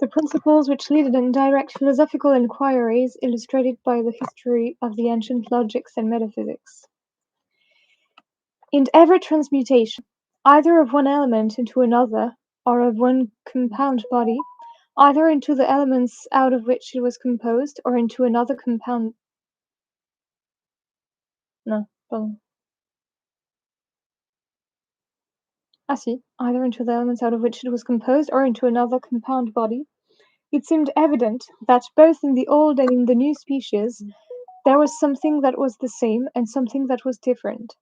the principles which lead in direct philosophical inquiries illustrated by the history of the ancient logics and metaphysics. In every transmutation, either of one element into another, or of one compound body, either into the elements out of which it was composed, or into another compound. No, pardon. Either into the elements out of which it was composed, or into another compound body, it seemed evident that both in the old and in the new species there was something that was the same and something that was different.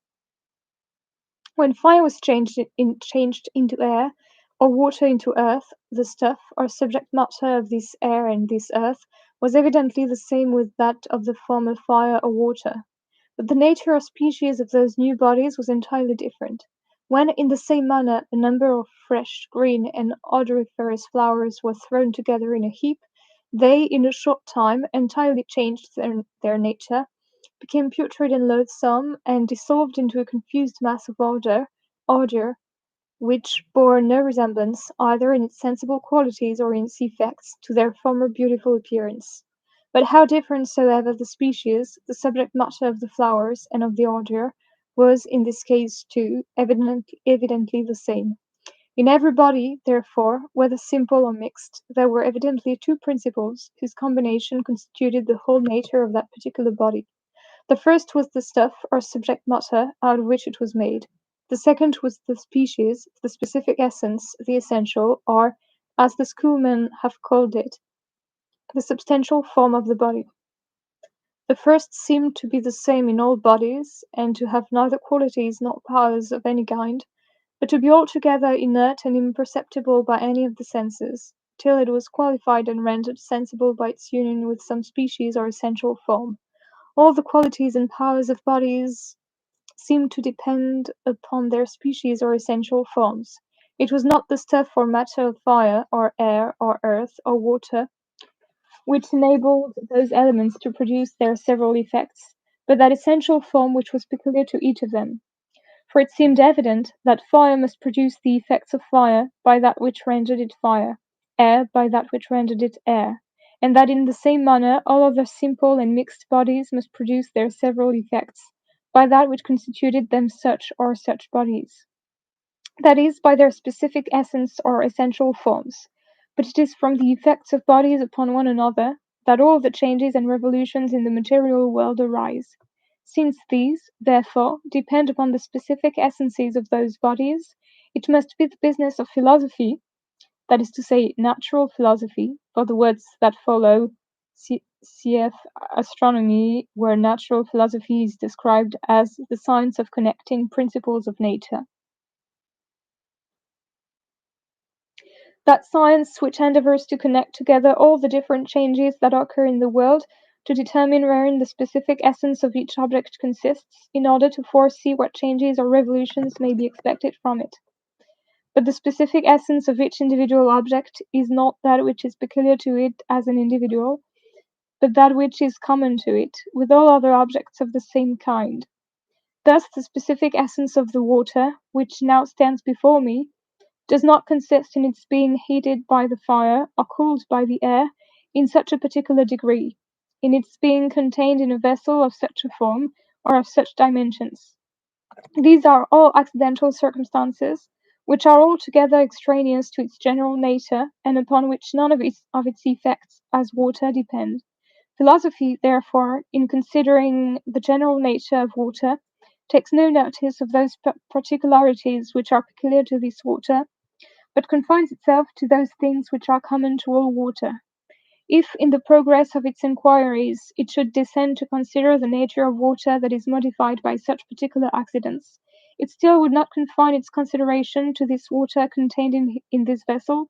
When fire was changed into air, or water into earth, the stuff or subject matter of this air and this earth was evidently the same with that of the former fire or water. But the nature or species of those new bodies was entirely different. When in the same manner a number of fresh, green, and odoriferous flowers were thrown together in a heap, they, in a short time, entirely changed their nature, became putrid and loathsome, and dissolved into a confused mass of ordure, which bore no resemblance, either in its sensible qualities or in its effects, to their former beautiful appearance. But how different soever the species, the subject matter of the flowers and of the ordure was in this case too evidently the same. In every body, therefore, whether simple or mixed, there were evidently two principles whose combination constituted the whole nature of that particular body. The first was the stuff or subject matter out of which it was made. The second was the species, the specific essence, the essential, or, as the schoolmen have called it, the substantial form of the body. The first seemed to be the same in all bodies, and to have neither qualities nor powers of any kind, but to be altogether inert and imperceptible by any of the senses, till it was qualified and rendered sensible by its union with some species or essential form. All the qualities and powers of bodies seemed to depend upon their species or essential forms. It was not the stuff or matter of fire, or air, or earth, or water, which enabled those elements to produce their several effects, but that essential form which was peculiar to each of them. For it seemed evident that fire must produce the effects of fire by that which rendered it fire, air by that which rendered it air, and that in the same manner all other simple and mixed bodies must produce their several effects by that which constituted them such or such bodies. That is, by their specific essence or essential forms. But it is from the effects of bodies upon one another that all the changes and revolutions in the material world arise. Since these, therefore, depend upon the specific essences of those bodies, it must be the business of philosophy, that is to say, natural philosophy, for the words that follow, cf. astronomy, where natural philosophy is described as the science of connecting principles of nature. That science which endeavors to connect together all the different changes that occur in the world, to determine wherein the specific essence of each object consists, in order to foresee what changes or revolutions may be expected from it. But the specific essence of each individual object is not that which is peculiar to it as an individual, but that which is common to it, with all other objects of the same kind. Thus the specific essence of the water, which now stands before me, does not consist in its being heated by the fire or cooled by the air in such a particular degree, in its being contained in a vessel of such a form or of such dimensions. These are all accidental circumstances, which are altogether extraneous to its general nature, and upon which none of its effects as water depend. Philosophy, therefore, in considering the general nature of water, takes no notice of those particularities which are peculiar to this water, but confines itself to those things which are common to all water. If, in the progress of its inquiries, it should descend to consider the nature of water that is modified by such particular accidents, it still would not confine its consideration to this water contained in this vessel,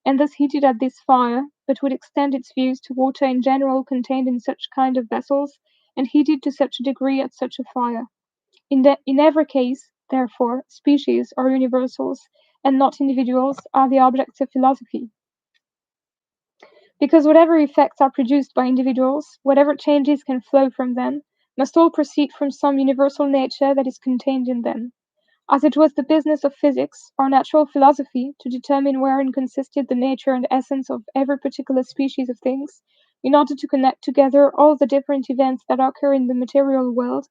and thus heated at this fire, but would extend its views to water in general contained in such kind of vessels, and heated to such a degree at such a fire. In every case, therefore, species or universals, and not individuals, are the objects of philosophy. Because whatever effects are produced by individuals, whatever changes can flow from them, must all proceed from some universal nature that is contained in them. as it was the business of physics or natural philosophy to determine wherein consisted the nature and essence of every particular species of things, in order to connect together all the different events that occur in the material world,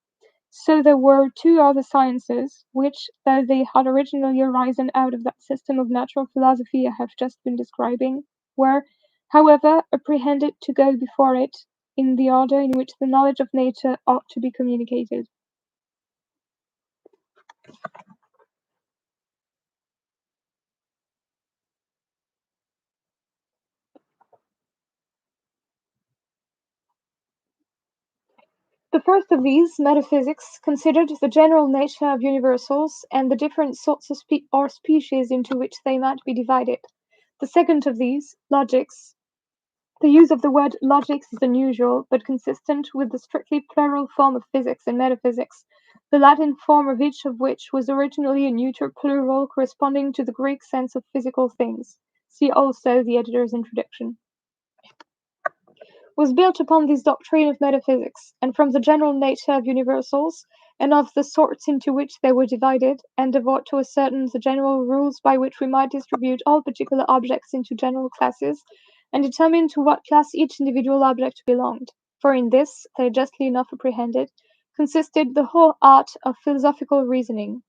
so there were two other sciences, which, though they had originally arisen out of that system of natural philosophy I have just been describing, were, however, apprehended to go before it in the order in which the knowledge of nature ought to be communicated. The first of these, metaphysics, considered the general nature of universals and the different sorts of or species into which they might be divided. The second of these, logics, the use of the word logics is unusual, but consistent with the strictly plural form of physics and metaphysics, the Latin form of each of which was originally a neuter plural corresponding to the Greek sense of physical things. See also the editor's introduction. Was built upon this doctrine of metaphysics, and from the general nature of universals, and of the sorts into which they were divided, and devote to ascertain the general rules by which we might distribute all particular objects into general classes, and determine to what class each individual object belonged. For in this, they justly enough apprehended, consisted the whole art of philosophical reasoning.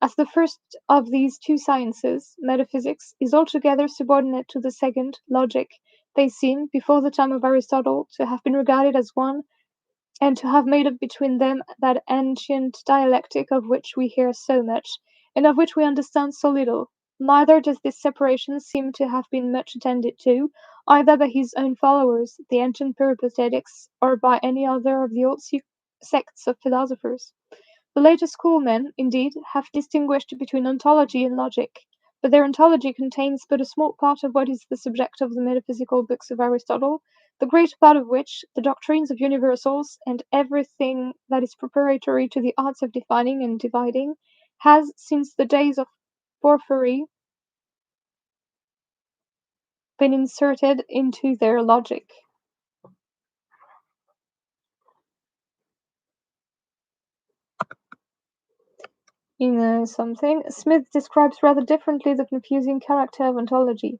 As the first of these two sciences, metaphysics, is altogether subordinate to the second, logic, they seem, before the time of Aristotle, to have been regarded as one, and to have made up between them that ancient dialectic of which we hear so much, and of which we understand so little. Neither does this separation seem to have been much attended to, either by his own followers, the ancient Peripatetics, or by any other of the old sects of philosophers. The later schoolmen, indeed, have distinguished between ontology and logic, but their ontology contains but a small part of what is the subject of the metaphysical books of Aristotle, the greater part of which, the doctrines of universals, and everything that is preparatory to the arts of defining and dividing, has, since the days of Porphyry, been inserted into their logic. In something, Smith describes rather differently the confusing character of ontology.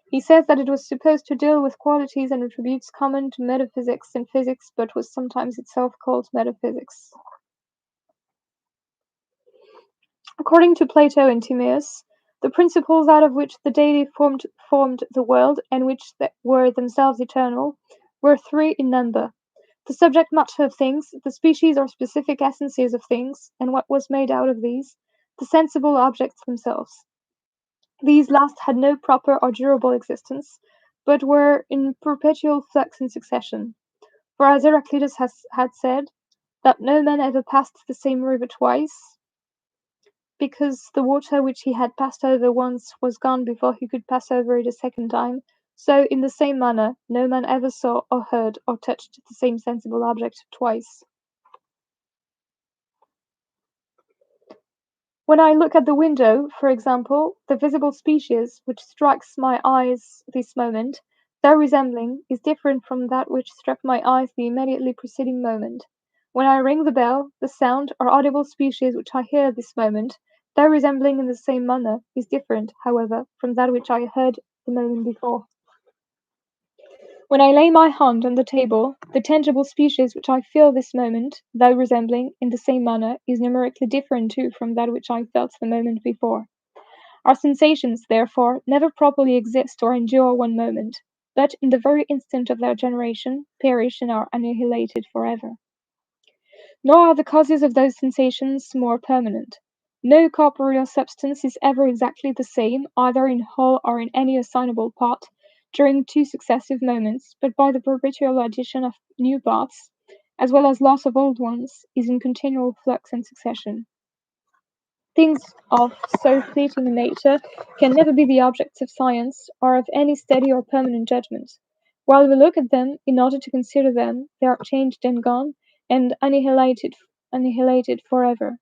He says that it was supposed to deal with qualities and attributes common to metaphysics and physics, but was sometimes itself called metaphysics. According to Plato and Timaeus, the principles out of which the deity formed the world, and which were themselves eternal, were three in number: the subject matter of things, the species or specific essences of things, and what was made out of these, the sensible objects themselves. These last had no proper or durable existence, but were in perpetual flux and succession. For as Heraclitus had said, that no man ever passed the same river twice, because the water which he had passed over once was gone before he could pass over it a second time, so in the same manner no man ever saw or heard or touched the same sensible object twice. When I look at the window, for example, the visible species which strikes my eyes this moment, though resembling, is different from that which struck my eyes the immediately preceding moment. When I ring the bell, the sound or audible species which I hear this moment, though resembling in the same manner, is different, however, from that which I heard the moment before. When I lay my hand on the table, the tangible species which I feel this moment, though resembling in the same manner, is numerically different too from that which I felt the moment before. Our sensations, therefore, never properly exist or endure one moment, but in the very instant of their generation, perish and are annihilated forever. Nor are the causes of those sensations more permanent. No corporeal substance is ever exactly the same, either in whole or in any assignable part, during two successive moments, but by the perpetual addition of new parts, as well as loss of old ones, is in continual flux and succession. Things of so fleeting a nature can never be the objects of science, or of any steady or permanent judgment. While we look at them, in order to consider them, they are changed and gone, and annihilated forever.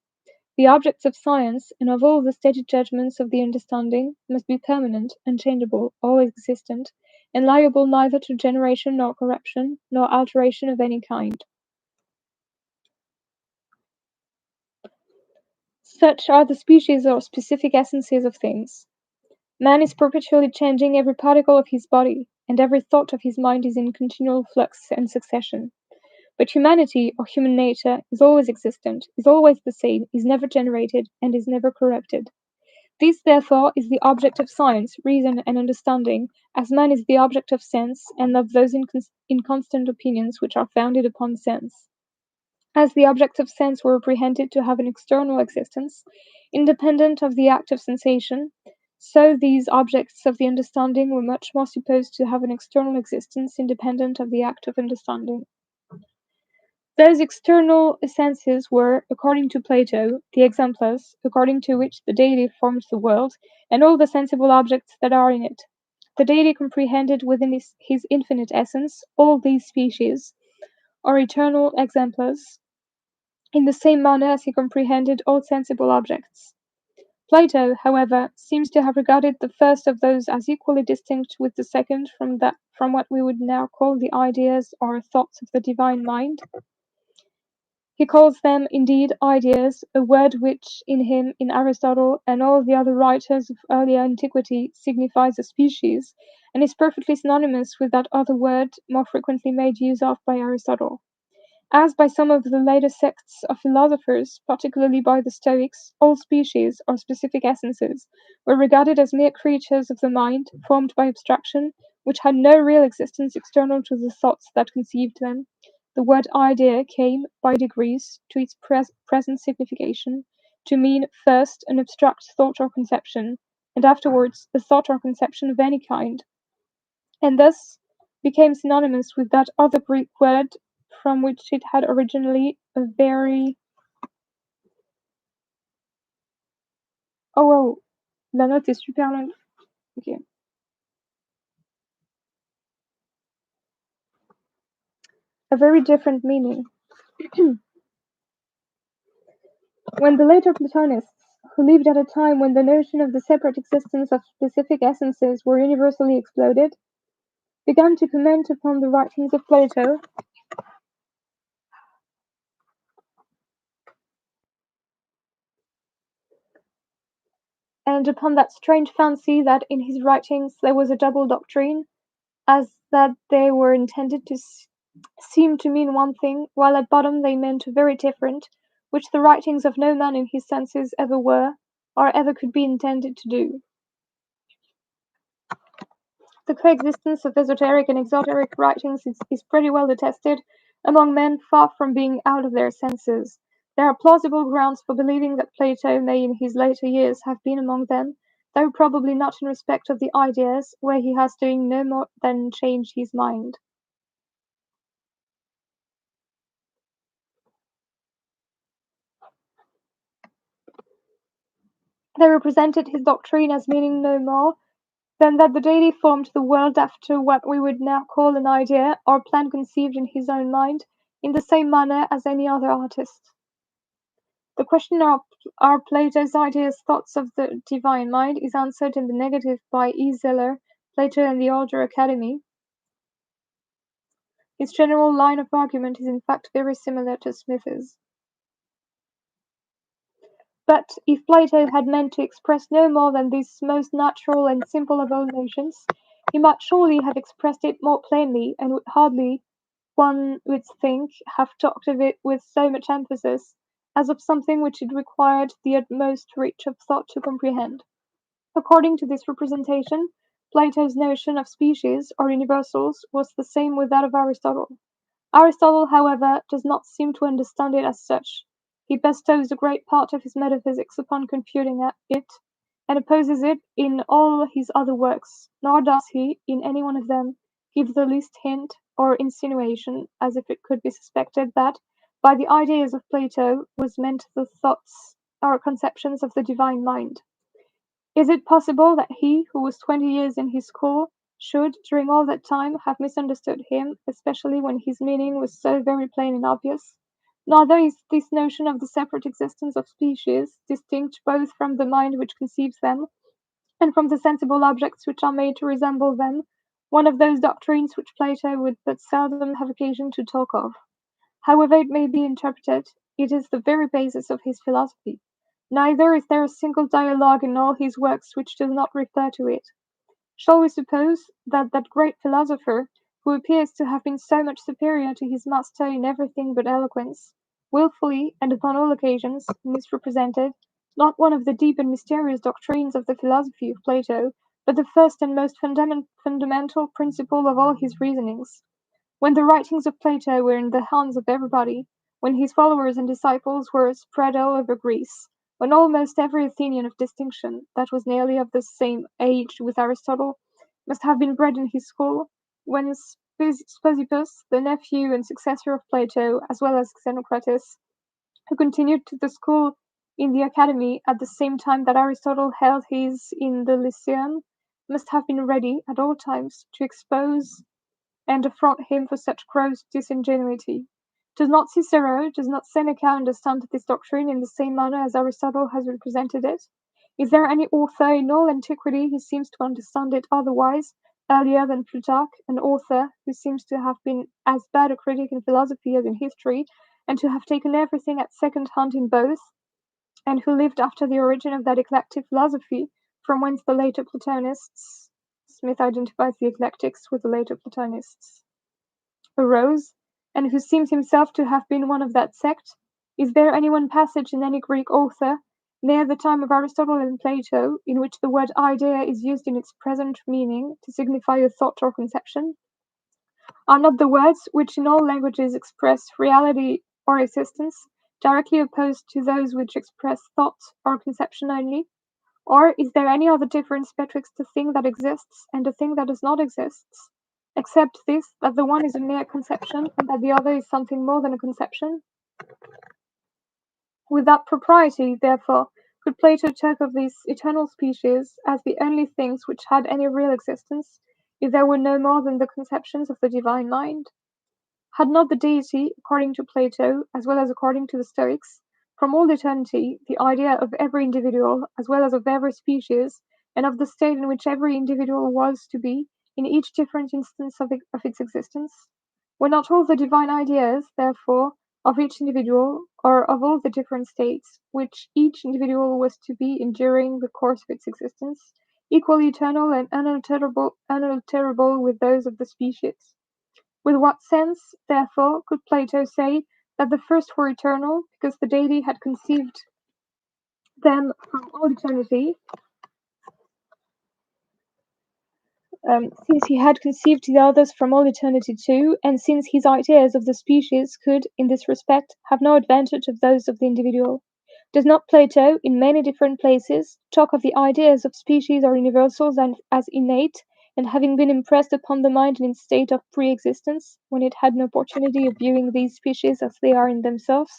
The objects of science, and of all the steady judgments of the understanding, must be permanent, unchangeable, always existent, and liable neither to generation nor corruption, nor alteration of any kind. Such are the species or specific essences of things. Man is perpetually changing every particle of his body, and every thought of his mind is in continual flux and succession. But humanity, or human nature, is always existent, is always the same, is never generated, and is never corrupted. This, therefore, is the object of science, reason, and understanding, as man is the object of sense, and of those inconstant opinions which are founded upon sense. As the objects of sense were apprehended to have an external existence, independent of the act of sensation, so these objects of the understanding were much more supposed to have an external existence independent of the act of understanding. Those external essences were, according to Plato, the exemplars, according to which the deity forms the world, and all the sensible objects that are in it. The deity comprehended within his infinite essence all these species, or eternal exemplars, in the same manner as he comprehended all sensible objects. Plato, however, seems to have regarded the first of those as equally distinct with the second from what we would now call the ideas or thoughts of the divine mind. He calls them, indeed, ideas, a word which, in him, in Aristotle, and all the other writers of earlier antiquity, signifies a species, and is perfectly synonymous with that other word more frequently made use of by Aristotle. As by some of the later sects of philosophers, particularly by the Stoics, all species, or specific essences, were regarded as mere creatures of the mind, formed by abstraction, which had no real existence external to the thoughts that conceived them. The word idea came, by degrees, to its present signification, to mean, first, an abstract thought or conception, and afterwards a thought or conception of any kind, and thus became synonymous with that other Greek word from which it had originally a very... Oh, wow, la note est super longue. Okay. A very different meaning. When the later Platonists, who lived at a time when the notion of the separate existence of specific essences were universally exploded, began to comment upon the writings of Plato, and upon that strange fancy that in his writings there was a double doctrine, as that they were intended to seem to mean one thing, while at bottom they meant very different, which the writings of no man in his senses ever were, or ever could be intended to do. The coexistence of esoteric and exoteric writings is pretty well attested among men far from being out of their senses. There are plausible grounds for believing that Plato may in his later years have been among them, though probably not in respect of the ideas, where he has doing no more than change his mind. They represented his doctrine as meaning no more than that the deity formed the world after what we would now call an idea or plan conceived in his own mind, in the same manner as any other artist. The question of are Plato's ideas thoughts of the divine mind is answered in the negative by E. Zeller, Plato and the Older Academy. His general line of argument is in fact very similar to Smith's. But if Plato had meant to express no more than this most natural and simple of all notions, he might surely have expressed it more plainly, and would hardly, one would think, have talked of it with so much emphasis, as of something which it required the utmost reach of thought to comprehend. According to this representation, Plato's notion of species, or universals, was the same with that of Aristotle. Aristotle, however, does not seem to understand it as such. He bestows a great part of his metaphysics upon confuting it, and opposes it in all his other works, nor does he, in any one of them, give the least hint or insinuation, as if it could be suspected that, by the ideas of Plato, was meant the thoughts or conceptions of the divine mind. Is it possible that he, who was 20 years in his school, should, during all that time, have misunderstood him, especially when his meaning was so very plain and obvious? Neither is this notion of the separate existence of species, distinct both from the mind which conceives them, and from the sensible objects which are made to resemble them, one of those doctrines which Plato would but seldom have occasion to talk of. However it may be interpreted, it is the very basis of his philosophy. Neither is there a single dialogue in all his works which does not refer to it. Shall we suppose that that great philosopher, who appears to have been so much superior to his master in everything but eloquence, wilfully, and upon all occasions, misrepresented, not one of the deep and mysterious doctrines of the philosophy of Plato, but the first and most fundamental principle of all his reasonings? When the writings of Plato were in the hands of everybody, when his followers and disciples were spread all over Greece, when almost every Athenian of distinction, that was nearly of the same age with Aristotle, must have been bred in his school, when Speusippus, the nephew and successor of Plato, as well as Xenocrates, who continued to the school in the academy at the same time that Aristotle held his in the Lyceum, must have been ready, at all times, to expose and affront him for such gross disingenuity. Does not Cicero, does not Seneca understand this doctrine in the same manner as Aristotle has represented it? Is there any author in all antiquity who seems to understand it otherwise, earlier than Plutarch, an author who seems to have been as bad a critic in philosophy as in history, and to have taken everything at second hand in both, and who lived after the origin of that eclectic philosophy from whence the later Platonists Smith identifies the eclectics with the later Platonists arose, and who seems himself to have been one of that sect? Is there any one passage in any Greek author, near the time of Aristotle and Plato, in which the word idea is used in its present meaning to signify a thought or conception? Are not the words which in all languages express reality or existence directly opposed to those which express thought or conception only? Or is there any other difference betwixt a thing that exists and a thing that does not exist, except this, that the one is a mere conception and that the other is something more than a conception? With that propriety, therefore, could Plato talk of these eternal species as the only things which had any real existence, if there were no more than the conceptions of the divine mind? Had not the deity, according to Plato, as well as according to the Stoics, from all eternity, the idea of every individual, as well as of every species, and of the state in which every individual was to be in each different instance of its existence? Were not all the divine ideas, therefore, of each individual, or of all the different states which each individual was to be in during the course of its existence, equally eternal and unalterable with those of the species? With what sense, therefore, could Plato say that the first were eternal, because the deity had conceived them from all eternity, since he had conceived the others from all eternity too, and since his ideas of the species could, in this respect, have no advantage of those of the individual? Does not Plato, in many different places, talk of the ideas of species or universals as innate, and having been impressed upon the mind in its state of pre-existence, when it had no opportunity of viewing these species as they are in themselves,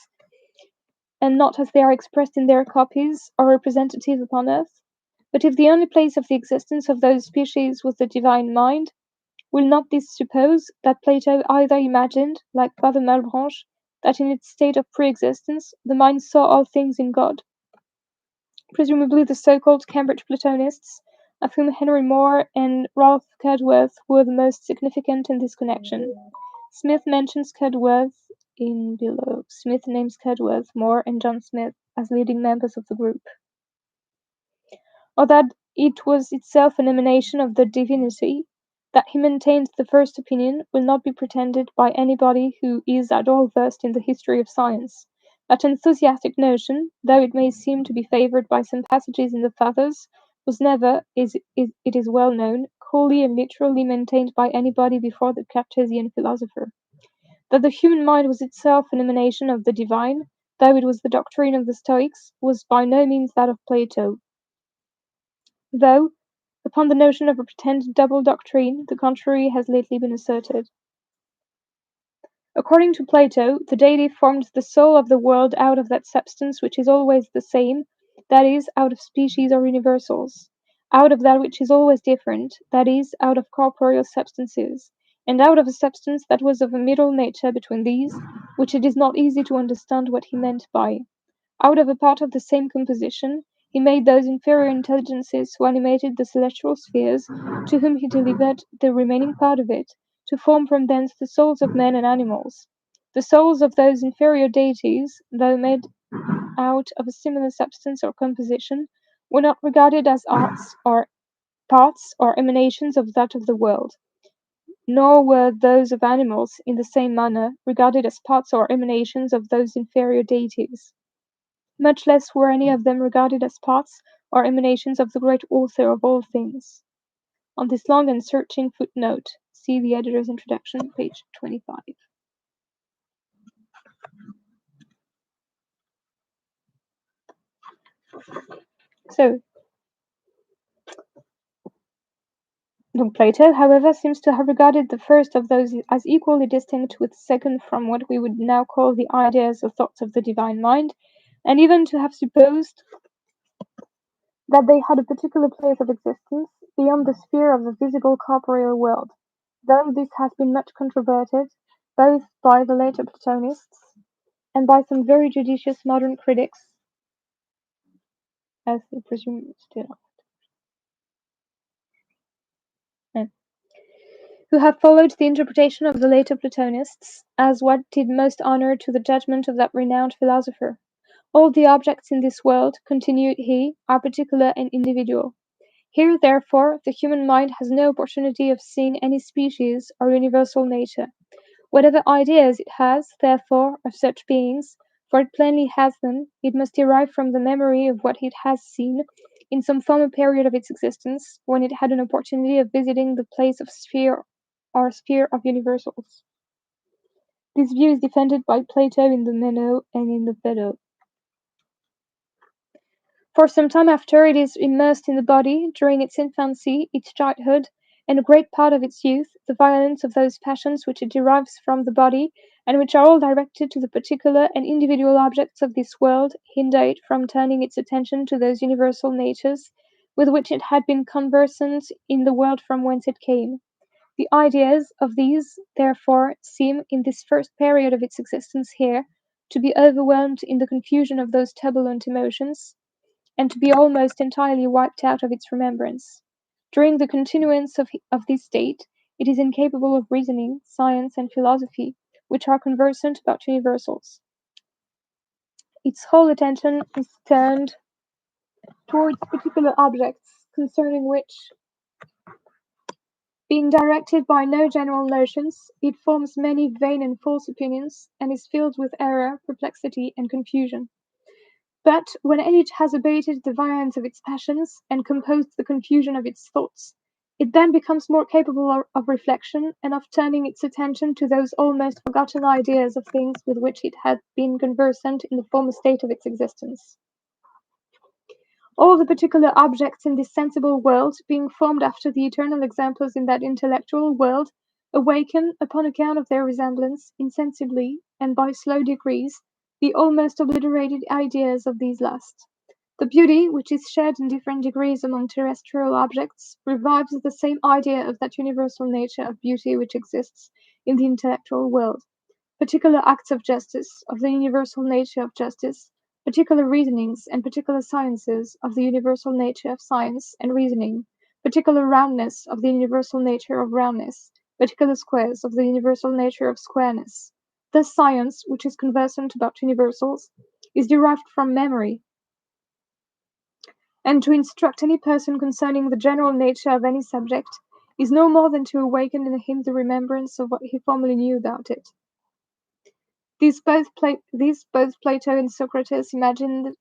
and not as they are expressed in their copies or representative upon earth? But if the only place of the existence of those species was the divine mind, will not this suppose that Plato either imagined, like Father Malebranche, that in its state of pre-existence the mind saw all things in God? Presumably the so-called Cambridge Platonists, of whom Henry Moore and Ralph Cudworth were the most significant in this connection. Smith mentions Cudworth in below. Smith names Cudworth, Moore, and John Smith as leading members of the group. Or that it was itself an emanation of the divinity, that he maintained the first opinion, will not be pretended by anybody who is at all versed in the history of science. That enthusiastic notion, though it may seem to be favored by some passages in the Fathers, was never, it is well known, wholly and literally maintained by anybody before the Cartesian philosopher. That the human mind was itself an emanation of the divine, though it was the doctrine of the Stoics, was by no means that of Plato, though, upon the notion of a pretended double doctrine, the contrary has lately been asserted. According to Plato, the deity formed the soul of the world out of that substance which is always the same, that is, out of species or universals, out of that which is always different, that is, out of corporeal substances, and out of a substance that was of a middle nature between these, which it is not easy to understand what he meant by. Out of a part of the same composition, he made those inferior intelligences who animated the celestial spheres, to whom he delivered the remaining part of it, to form from thence the souls of men and animals. The souls of those inferior deities, though made out of a similar substance or composition were not regarded as arts or parts or emanations of that of the world, nor were those of animals, in the same manner, regarded as parts or emanations of those inferior deities. Much less were any of them regarded as parts or emanations of the great author of all things. On this long and searching footnote, see the editor's introduction, page 25. So, Plato, however, seems to have regarded the first of those as equally distinct with the second from what we would now call the ideas or thoughts of the divine mind, and even to have supposed that they had a particular place of existence beyond the sphere of the visible corporeal world, though this has been much controverted, both by the later Platonists and by some very judicious modern critics, as I presume still are, who have followed the interpretation of the later Platonists as what did most honor to the judgment of that renowned philosopher. All the objects in this world, continued he, are particular and individual. Here, therefore, the human mind has no opportunity of seeing any species or universal nature. Whatever ideas it has, therefore, of such beings, for it plainly has them, it must derive from the memory of what it has seen in some former period of its existence, when it had an opportunity of visiting the place of sphere or sphere of universals. This view is defended by Plato in the Meno and in the Phaedo. For some time after it is immersed in the body, during its infancy, its childhood, and a great part of its youth, the violence of those passions which it derives from the body, and which are all directed to the particular and individual objects of this world, hinder it from turning its attention to those universal natures with which it had been conversant in the world from whence it came. The ideas of these, therefore, seem, in this first period of its existence here, to be overwhelmed in the confusion of those turbulent emotions, and to be almost entirely wiped out of its remembrance. During the continuance of this state, it is incapable of reasoning, science, and philosophy, which are conversant about universals. Its whole attention is turned towards particular objects, concerning which, being directed by no general notions, it forms many vain and false opinions, and is filled with error, perplexity, and confusion. But when it has abated the violence of its passions, and composed the confusion of its thoughts, it then becomes more capable of reflection, and of turning its attention to those almost forgotten ideas of things with which it had been conversant in the former state of its existence. All the particular objects in this sensible world, being formed after the eternal examples in that intellectual world, awaken, upon account of their resemblance, insensibly, and by slow degrees, the almost obliterated ideas of these last. The beauty, which is shared in different degrees among terrestrial objects, revives the same idea of that universal nature of beauty which exists in the intellectual world. Particular acts of justice, of the universal nature of justice, particular reasonings and particular sciences, of the universal nature of science and reasoning, particular roundness, of the universal nature of roundness, particular squares, of the universal nature of squareness. Thus science, which is conversant about universals, is derived from memory, and to instruct any person concerning the general nature of any subject is no more than to awaken in him the remembrance of what he formerly knew about it. These both Plato and Socrates imagined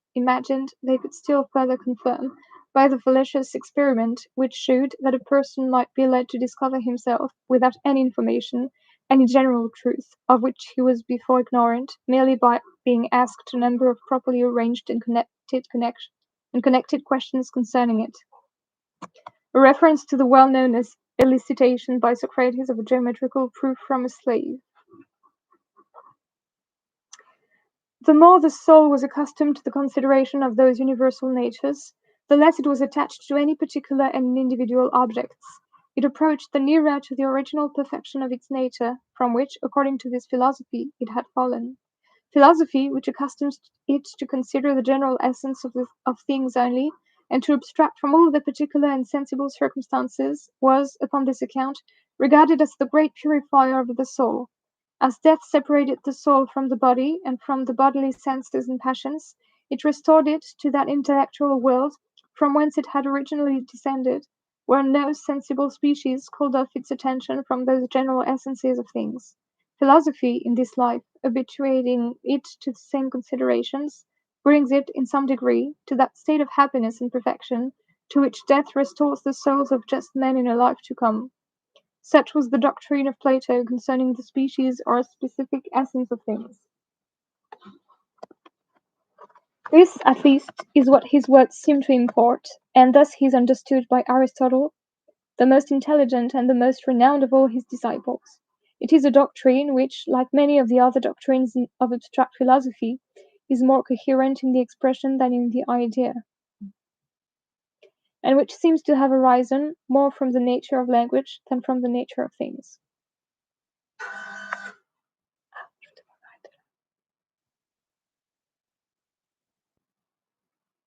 they could still further confirm by the fallacious experiment which shewed that a person might be led to discover himself, without any information, any general truth, of which he was before ignorant, merely by being asked a number of properly arranged and connected questions concerning it. A reference to the well-known elicitation by Socrates of a geometrical proof from a slave. The more the soul was accustomed to the consideration of those universal natures, the less it was attached to any particular and individual objects. It approached the nearer to the original perfection of its nature, from which, according to this philosophy, it had fallen. Philosophy, which accustoms it to consider the general essence of things only, and to abstract from all the particular and sensible circumstances, was, upon this account, regarded as the great purifier of the soul. As death separated the soul from the body and from the bodily senses and passions, It restored it to that intellectual world from whence it had originally descended, where no sensible species called off its attention from those general essences of things. Philosophy, in this life, habituating it to the same considerations, brings it, in some degree, to that state of happiness and perfection to which death restores the souls of just men in a life to come. Such was the doctrine of Plato concerning the species or specific essence of things. This, at least, is what his words seem to import, and thus he is understood by Aristotle, the most intelligent and the most renowned of all his disciples. It is a doctrine which, like many of the other doctrines of abstract philosophy, is more coherent in the expression than in the idea, and which seems to have arisen more from the nature of language than from the nature of things.